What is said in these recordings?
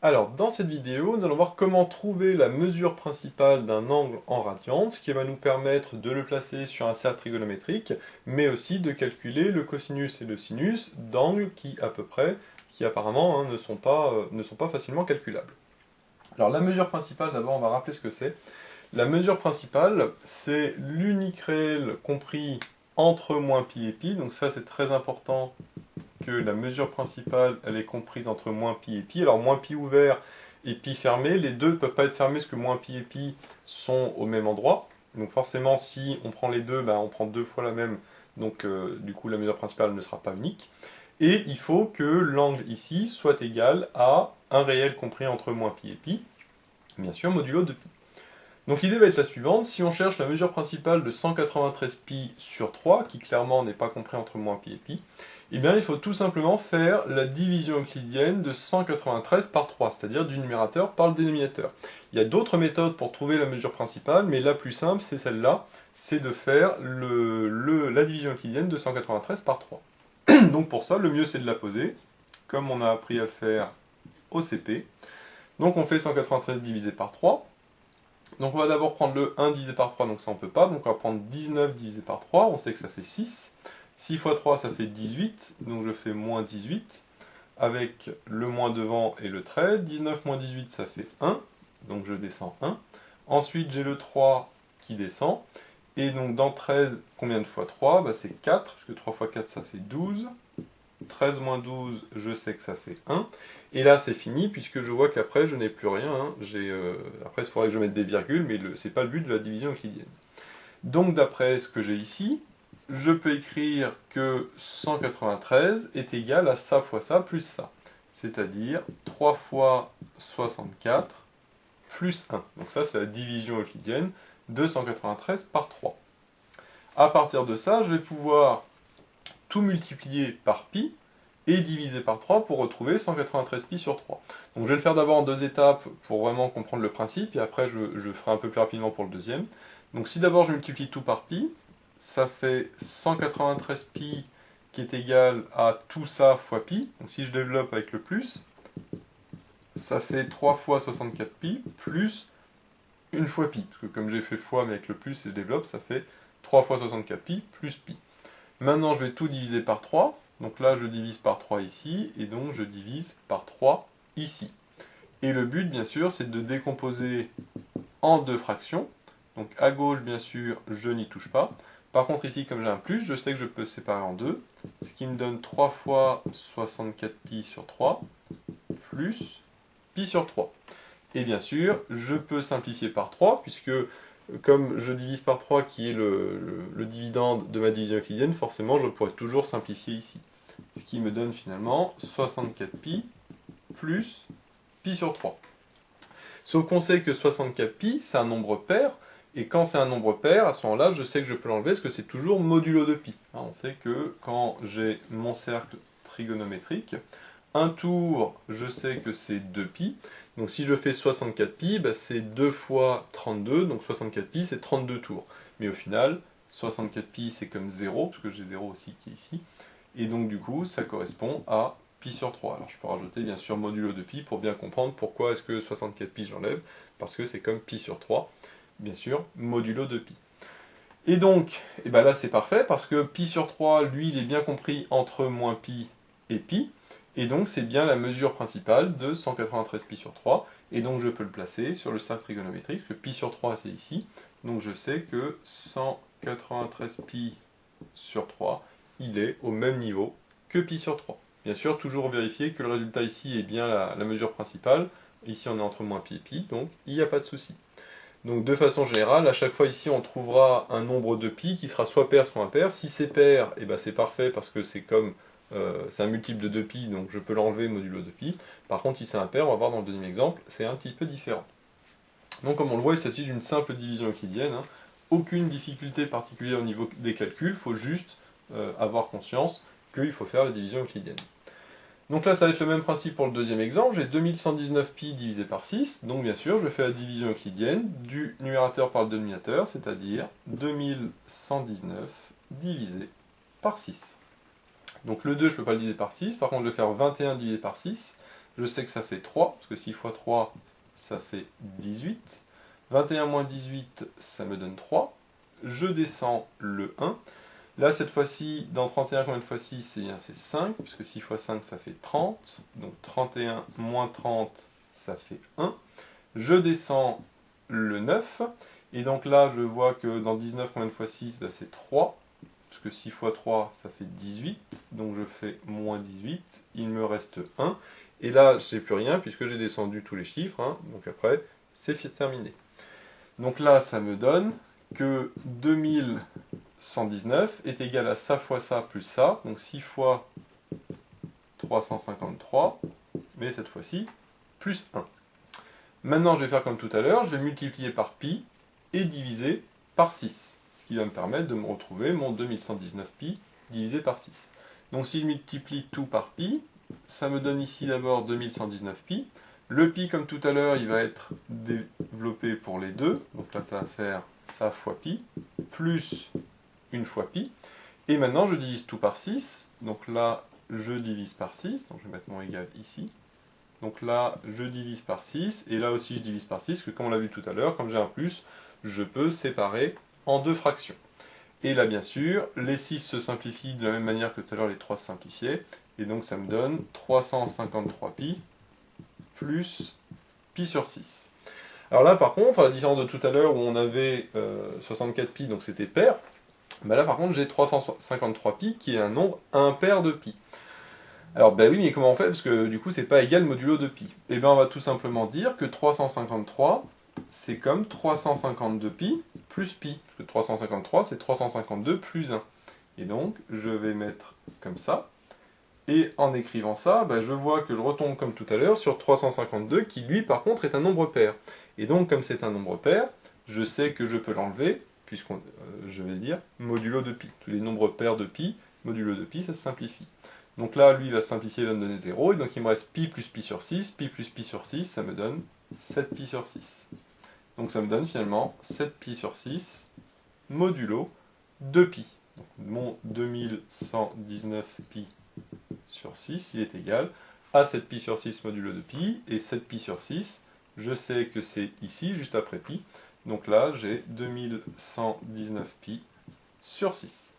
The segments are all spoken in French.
Alors, dans cette vidéo, nous allons voir comment trouver la mesure principale d'un angle en radians, ce qui va nous permettre de le placer sur un cercle trigonométrique, mais aussi de calculer le cosinus et le sinus d'angles qui, à peu près, qui apparemment ne sont pas facilement calculables. Alors, la mesure principale, d'abord, on va rappeler ce que c'est. La mesure principale, c'est l'unique réel compris entre moins pi et pi, donc ça c'est très important que la mesure principale, elle est comprise entre moins pi et pi. Alors moins pi ouvert et pi fermé, les deux ne peuvent pas être fermés parce que moins pi et pi sont au même endroit. Donc forcément, si on prend les deux, on prend deux fois la même, donc du coup la mesure principale ne sera pas unique. Et il faut que l'angle ici soit égal à un réel compris entre moins pi et pi, bien sûr modulo de pi. Donc l'idée va être la suivante, si on cherche la mesure principale de 193 pi sur 3, qui clairement n'est pas compris entre moins pi et pi, eh bien il faut tout simplement faire la division euclidienne de 193 par 3, c'est-à-dire du numérateur par le dénominateur. Il y a d'autres méthodes pour trouver la mesure principale, mais la plus simple c'est celle-là, c'est de faire la division euclidienne de 193 par 3. Donc pour ça, le mieux c'est de la poser, comme on a appris à le faire au CP. Donc on fait 193 divisé par 3. Donc on va d'abord prendre le 1 divisé par 3, donc ça on peut pas, donc on va prendre 19 divisé par 3, on sait que ça fait 6. 6 fois 3 ça fait 18, donc je fais moins 18, avec le moins devant et le trait. 19 moins 18 ça fait 1, donc je descends 1. Ensuite j'ai le 3 qui descend, et donc dans 13, combien de fois 3 c'est 4, parce que 3 fois 4 ça fait 12. 13 moins 12, je sais que ça fait 1. Et là, c'est fini, puisque je vois qu'après, je n'ai plus rien. Après, il faudrait que je mette des virgules, mais ce n'est pas le but de la division euclidienne. Donc, d'après ce que j'ai ici, je peux écrire que 193 est égal à ça fois ça plus ça. C'est-à-dire 3 fois 64 plus 1. Donc ça, c'est la division euclidienne de 193 par 3. À partir de ça, je vais pouvoir tout multiplier par pi et diviser par 3 pour retrouver 193 pi sur 3. Donc je vais le faire d'abord en deux étapes pour vraiment comprendre le principe, et après je ferai un peu plus rapidement pour le deuxième. Donc si d'abord je multiplie tout par pi, ça fait 193 pi qui est égal à tout ça fois pi. Donc si je développe avec le plus, ça fait 3 fois 64 pi plus une fois pi. Parce que comme j'ai fait fois mais avec le plus et je développe, ça fait 3 fois 64 pi plus pi. Maintenant, je vais tout diviser par 3. Donc là, je divise par 3 ici, et donc je divise par 3 ici. Et le but, bien sûr, c'est de décomposer en deux fractions. Donc à gauche, bien sûr, je n'y touche pas. Par contre, ici, comme j'ai un plus, je sais que je peux séparer en deux, ce qui me donne 3 fois 64 pi sur 3, plus pi sur 3. Et bien sûr, je peux simplifier par 3, puisque comme je divise par 3 qui est le dividende de ma division euclidienne, forcément je pourrais toujours simplifier ici. Ce qui me donne finalement 64pi plus pi sur 3. Sauf qu'on sait que 64pi c'est un nombre pair, et quand c'est un nombre pair, à ce moment-là, je sais que je peux l'enlever parce que c'est toujours modulo de pi. On sait que quand j'ai mon cercle trigonométrique, un tour, je sais que c'est 2pi. Donc si je fais 64pi, c'est 2 fois 32, donc 64pi c'est 32 tours. Mais au final, 64pi c'est comme 0, parce que j'ai 0 aussi qui est ici. Et donc du coup, ça correspond à pi sur 3. Alors je peux rajouter bien sûr modulo de pi pour bien comprendre pourquoi est-ce que 64pi j'enlève. Parce que c'est comme pi sur 3, bien sûr, modulo de pi. Et donc, là c'est parfait, parce que pi sur 3, lui, il est bien compris entre moins pi et pi. Et donc c'est bien la mesure principale de 193 pi sur 3, et donc je peux le placer sur le cercle trigonométrique, parce que pi sur 3 c'est ici, donc je sais que 193 pi sur 3, il est au même niveau que pi sur 3. Bien sûr, toujours vérifier que le résultat ici est bien la mesure principale, ici on est entre moins pi et pi, donc il n'y a pas de souci. Donc de façon générale, à chaque fois ici on trouvera un nombre de pi qui sera soit pair soit impair. Si c'est pair, c'est parfait parce que c'est comme c'est un multiple de 2pi, donc je peux l'enlever modulo de pi. Par contre, si c'est impair, on va voir dans le deuxième exemple, c'est un petit peu différent. Donc comme on le voit, il s'agit d'une simple division euclidienne. Aucune difficulté particulière au niveau des calculs, il faut juste avoir conscience qu'il faut faire la division euclidienne. Donc là, ça va être le même principe pour le deuxième exemple. J'ai 2119pi divisé par 6, donc bien sûr, je fais la division euclidienne du numérateur par le dénominateur, c'est-à-dire 2119 divisé par 6. Donc le 2, je ne peux pas le diviser par 6, par contre je vais faire 21 divisé par 6, je sais que ça fait 3, parce que 6 fois 3, ça fait 18. 21 moins 18, ça me donne 3. Je descends le 1. Là, cette fois-ci, dans 31, combien de fois 6? C'est 5, puisque 6 fois 5, ça fait 30. Donc 31 moins 30, ça fait 1. Je descends le 9. Et donc là, je vois que dans 19, combien de fois 6? Ben, c'est 3. Parce que 6 fois 3, ça fait 18. Donc je fais moins 18. Il me reste 1. Et là, je n'ai plus rien, puisque j'ai descendu tous les chiffres. Hein. Donc après, c'est terminé. Donc là, ça me donne que 2119 est égal à ça fois ça plus ça. Donc 6 fois 353, mais cette fois-ci, plus 1. Maintenant, je vais faire comme tout à l'heure, je vais multiplier par pi et diviser par 6. Ce qui va me permettre de me retrouver mon 2119 pi divisé par 6. Donc si je multiplie tout par pi, ça me donne ici d'abord 2119 pi. Le pi, comme tout à l'heure, il va être développé pour les deux. Donc là, ça va faire ça fois pi, plus une fois pi. Et maintenant, je divise tout par 6. Donc là, je divise par 6. Donc je vais mettre mon égal ici. Donc là, je divise par 6. Et là aussi, je divise par 6. Parce que comme on l'a vu tout à l'heure, comme j'ai un plus, je peux séparer en deux fractions. Et là, bien sûr, les 6 se simplifient de la même manière que tout à l'heure, les 3 se simplifiaient. Et donc, ça me donne 353 pi plus pi sur 6. Alors là, par contre, à la différence de tout à l'heure où on avait 64 pi, donc c'était pair, ben là, par contre, j'ai 353 pi qui est un nombre impair de pi. Alors, ben oui, mais comment on fait? Parce que du coup, c'est pas égal modulo de pi. Eh bien, on va tout simplement dire que 353, c'est comme 352 pi plus pi. Parce que 353, c'est 352 plus 1. Et donc, je vais mettre comme ça. Et en écrivant ça, ben, je vois que je retombe comme tout à l'heure sur 352, qui lui, par contre, est un nombre pair. Et donc, comme c'est un nombre pair, je sais que je peux l'enlever, puisque je vais dire modulo de pi. Tous les nombres pairs de pi, modulo de pi, ça se simplifie. Donc là, lui, il va se simplifier, il va me donner 0, et donc il me reste pi plus pi sur 6, pi plus pi sur 6, ça me donne 7 pi sur 6. Donc ça me donne finalement 7 pi sur 6, modulo de pi. Donc mon 2119 pi sur 6, il est égal à 7 pi sur 6 modulo de pi, et 7 pi sur 6, je sais que c'est ici, juste après pi, donc là j'ai 2119 pi sur 6.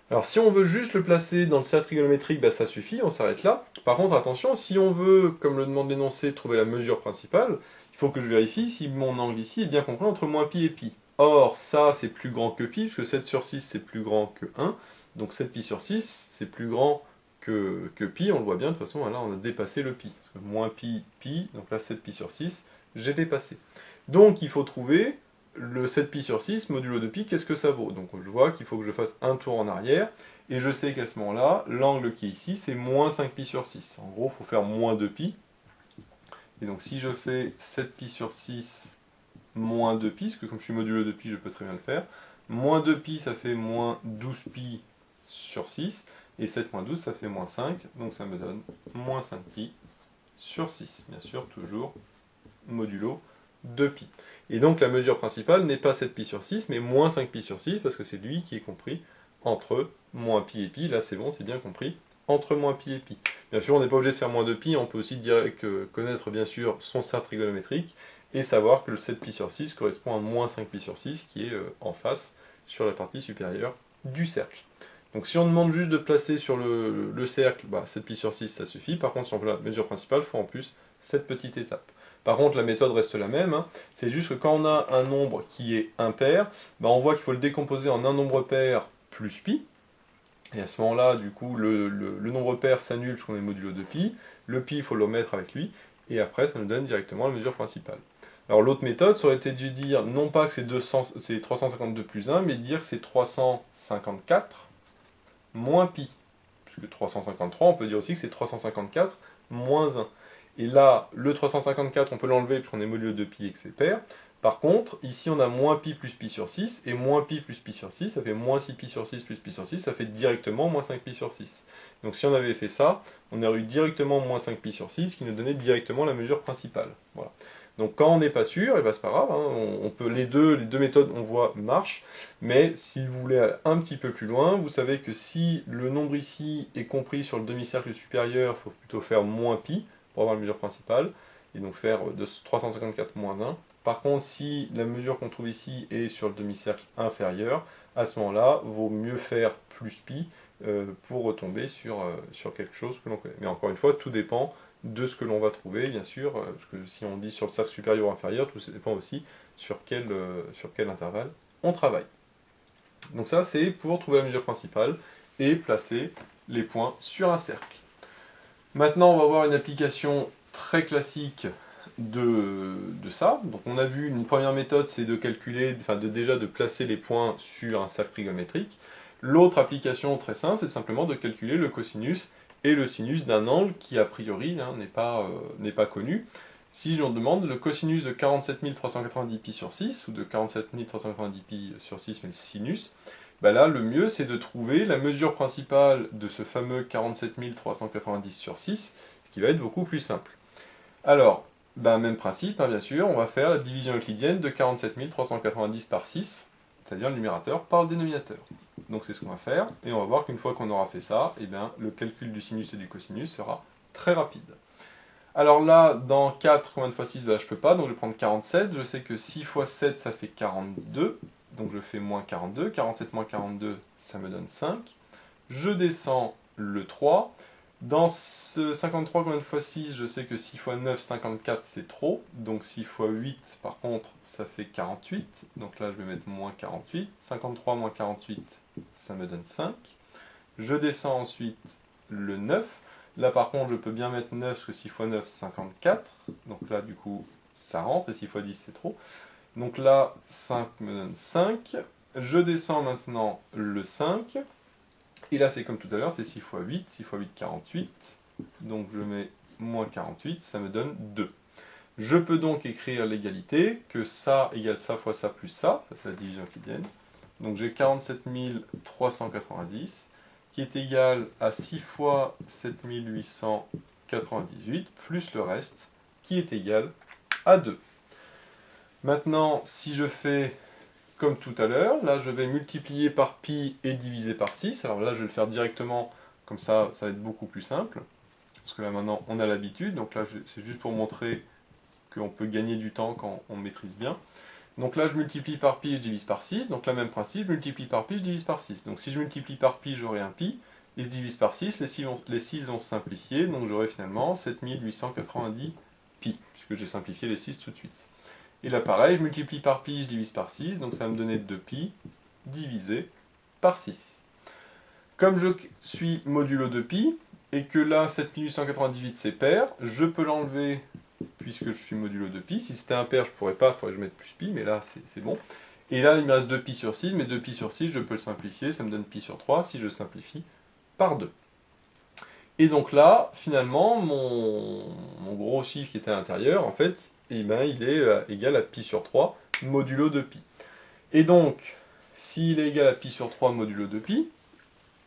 Alors si on veut juste le placer dans le cercle trigonométrique, bah, ça suffit, on s'arrête là. Par contre, attention, si on veut, comme le demande l'énoncé, trouver la mesure principale, il faut que je vérifie si mon angle ici est bien compris entre moins pi et pi. Or, ça c'est plus grand que pi, parce que 7 sur 6 c'est plus grand que 1, donc 7 pi sur 6 c'est plus grand que pi, on le voit bien, de toute façon, là on a dépassé le pi. Parce que moins pi, pi, donc là 7 pi sur 6, j'ai dépassé. Donc il faut trouver le 7 pi sur 6, modulo de pi, qu'est-ce que ça vaut? Donc je vois qu'il faut que je fasse un tour en arrière, et je sais qu'à ce moment-là, l'angle qui est ici, c'est moins 5 pi sur 6. En gros, il faut faire moins 2 pi. Et donc si je fais 7 pi sur 6 moins 2 pi, parce que comme je suis modulo de pi, je peux très bien le faire, moins 2 pi, ça fait moins 12 pi sur 6, et 7 moins 12, ça fait moins 5, donc ça me donne moins 5 pi sur 6. Bien sûr, toujours modulo de pi. Et donc la mesure principale n'est pas 7 pi sur 6, mais moins 5 pi sur 6, parce que c'est lui qui est compris entre moins pi et pi. Là c'est bon, c'est bien compris, entre moins pi et pi. Bien sûr, on n'est pas obligé de faire moins de pi, on peut aussi connaître bien sûr son cercle trigonométrique, et savoir que le 7 pi sur 6 correspond à moins 5 pi sur 6, qui est en face, sur la partie supérieure du cercle. Donc si on demande juste de placer sur le cercle, bah, 7 pi sur 6 ça suffit. Par contre, sur la mesure principale, il faut en plus cette petite étape. Par contre, la méthode reste la même, hein. C'est juste que quand on a un nombre qui est impair, bah, on voit qu'il faut le décomposer en un nombre pair plus pi. Et à ce moment-là, du coup, le nombre pair s'annule puisqu'on est modulo de pi. Le pi, il faut le mettre avec lui. Et après, ça nous donne directement la mesure principale. Alors l'autre méthode, ça aurait été de dire, non pas que c'est 352 plus 1, mais de dire que c'est 354 moins pi. Puisque 353, on peut dire aussi que c'est 354 moins 1. Et là, le 354, on peut l'enlever puisqu'on est modulo de pi et que c'est pair. Par contre, ici on a moins pi plus pi sur 6, et moins pi plus pi sur 6, ça fait moins 6 pi sur 6 plus pi sur 6, ça fait directement moins 5 pi sur 6. Donc si on avait fait ça, on aurait eu directement moins 5 pi sur 6, qui nous donnait directement la mesure principale. Voilà. Donc quand on n'est pas sûr, et ben c'est pas grave, hein, on peut les deux méthodes on voit marchent, mais si vous voulez aller un petit peu plus loin, vous savez que si le nombre ici est compris sur le demi-cercle supérieur, il faut plutôt faire moins pi, pour avoir la mesure principale, et donc faire 354 moins 1. Par contre, si la mesure qu'on trouve ici est sur le demi-cercle inférieur, à ce moment-là, vaut mieux faire plus pi pour retomber sur quelque chose que l'on connaît. Mais encore une fois, tout dépend de ce que l'on va trouver, bien sûr, parce que si on dit sur le cercle supérieur ou inférieur, tout dépend aussi sur quel intervalle on travaille. Donc ça, c'est pour trouver la mesure principale et placer les points sur un cercle. Maintenant, on va voir une application très classique de ça. Donc on a vu une première méthode, c'est de calculer, déjà de placer les points sur un cercle trigonométrique. L'autre application très simple, c'est simplement de calculer le cosinus et le sinus d'un angle qui a priori n'est pas connu. Si on demande le cosinus de 47 390 pi sur 6, ou de 47 390 pi sur 6, mais le sinus, bah là, le mieux, c'est de trouver la mesure principale de ce fameux 47 390 sur 6, ce qui va être beaucoup plus simple. Alors, même principe, bien sûr, on va faire la division euclidienne de 47 390 par 6, c'est-à-dire le numérateur par le dénominateur. Donc c'est ce qu'on va faire, et on va voir qu'une fois qu'on aura fait ça, le calcul du sinus et du cosinus sera très rapide. Alors là, dans 4, combien de fois 6 Je ne peux pas, donc je vais prendre 47. Je sais que 6 fois 7, ça fait 42. Donc je fais moins 42. 47 moins 42, ça me donne 5. Je descends le 3. Dans ce 53, combien de fois 6 Je sais que 6 fois 9, 54, c'est trop. Donc 6 fois 8, par contre, ça fait 48. Donc là, je vais mettre moins 48. 53 moins 48, ça me donne 5. Je descends ensuite le 9. Là, par contre, je peux bien mettre 9, parce que 6 fois 9, 54. Donc là, du coup, ça rentre, et 6 fois 10, c'est trop. Donc là, 5 me donne 5. Je descends maintenant le 5. Et là, c'est comme tout à l'heure, c'est 6 fois 8. 6 fois 8, 48. Donc je mets moins 48, ça me donne 2. Je peux donc écrire l'égalité, que ça égale ça fois ça plus ça. Ça, c'est la division euclidienne. Donc j'ai 47 390. Qui est égal à 6 fois 7898, plus le reste, qui est égal à 2. Maintenant, si je fais comme tout à l'heure, là je vais multiplier par pi et diviser par 6. Alors là je vais le faire directement, comme ça, ça va être beaucoup plus simple. Parce que là maintenant on a l'habitude, donc là c'est juste pour montrer qu'on peut gagner du temps quand on maîtrise bien. Donc là, je multiplie par pi et je divise par 6. Donc là, même principe, je multiplie par pi, je divise par 6. Donc si je multiplie par pi, j'aurai un pi. Et je divise par 6, les 6 vont se simplifier. Donc j'aurai finalement 7890 pi, puisque j'ai simplifié les 6 tout de suite. Et là, pareil, je multiplie par pi, je divise par 6. Donc ça va me donner 2 pi divisé par 6. Comme je suis modulo de pi, et que là, 7898 c'est pair, je peux l'enlever puisque je suis modulo de pi. Si c'était impair, je ne pourrais pas, il faudrait que je mette plus pi, mais là, c'est bon. Et là, il me reste 2 pi sur 6, mais 2 pi sur 6, je peux le simplifier, ça me donne pi sur 3, si je simplifie par 2. Et donc là, finalement, mon gros chiffre qui était à l'intérieur, en fait, il est égal à pi sur 3, modulo de pi. Et donc, s'il est égal à pi sur 3 modulo de pi,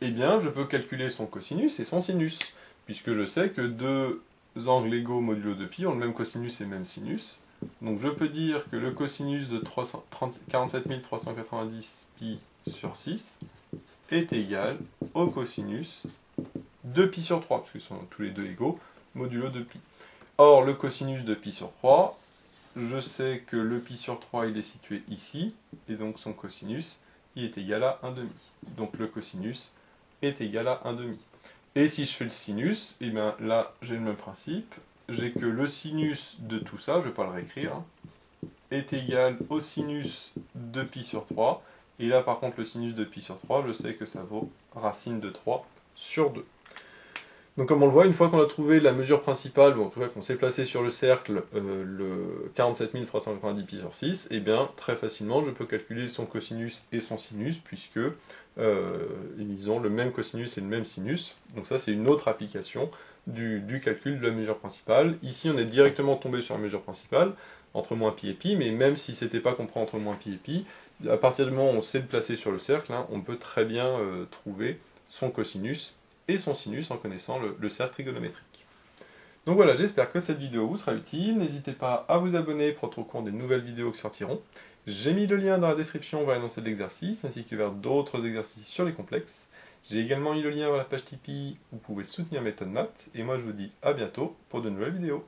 eh bien, je peux calculer son cosinus et son sinus, puisque je sais que deux angles égaux modulo de pi ont le même cosinus et le même sinus. Donc je peux dire que le cosinus de 47 390 pi sur 6 est égal au cosinus de pi sur 3, parce qu'ils sont tous les deux égaux, modulo de pi. Or, le cosinus de pi sur 3, je sais que le pi sur 3, il est situé ici, et donc son cosinus, il est égal à 1,5. Donc le cosinus est égal à 1,5. Et si je fais le sinus, et bien là, j'ai le même principe. J'ai que le sinus de tout ça, je ne vais pas le réécrire, est égal au sinus de pi sur 3. Et là, par contre, le sinus de pi sur 3, je sais que ça vaut racine de 3 sur 2. Donc comme on le voit, une fois qu'on a trouvé la mesure principale, ou en tout cas qu'on s'est placé sur le cercle, le 47 390 pi sur 6, et bien très facilement je peux calculer son cosinus et son sinus, puisque ils ont le même cosinus et le même sinus. Donc ça c'est une autre application du calcul de la mesure principale. Ici on est directement tombé sur la mesure principale, entre moins pi et pi, mais même si c'était pas compris entre moins pi et pi, à partir du moment où on sait le placer sur le cercle, on peut très bien trouver son cosinus et son sinus en connaissant le cercle trigonométrique. Donc voilà, j'espère que cette vidéo vous sera utile. N'hésitez pas à vous abonner pour être au courant des nouvelles vidéos qui sortiront. J'ai mis le lien dans la description vers l'énoncé de l'exercice, ainsi que vers d'autres exercices sur les complexes. J'ai également mis le lien vers la page Tipeee où vous pouvez soutenir Méthode Maths, et moi je vous dis à bientôt pour de nouvelles vidéos.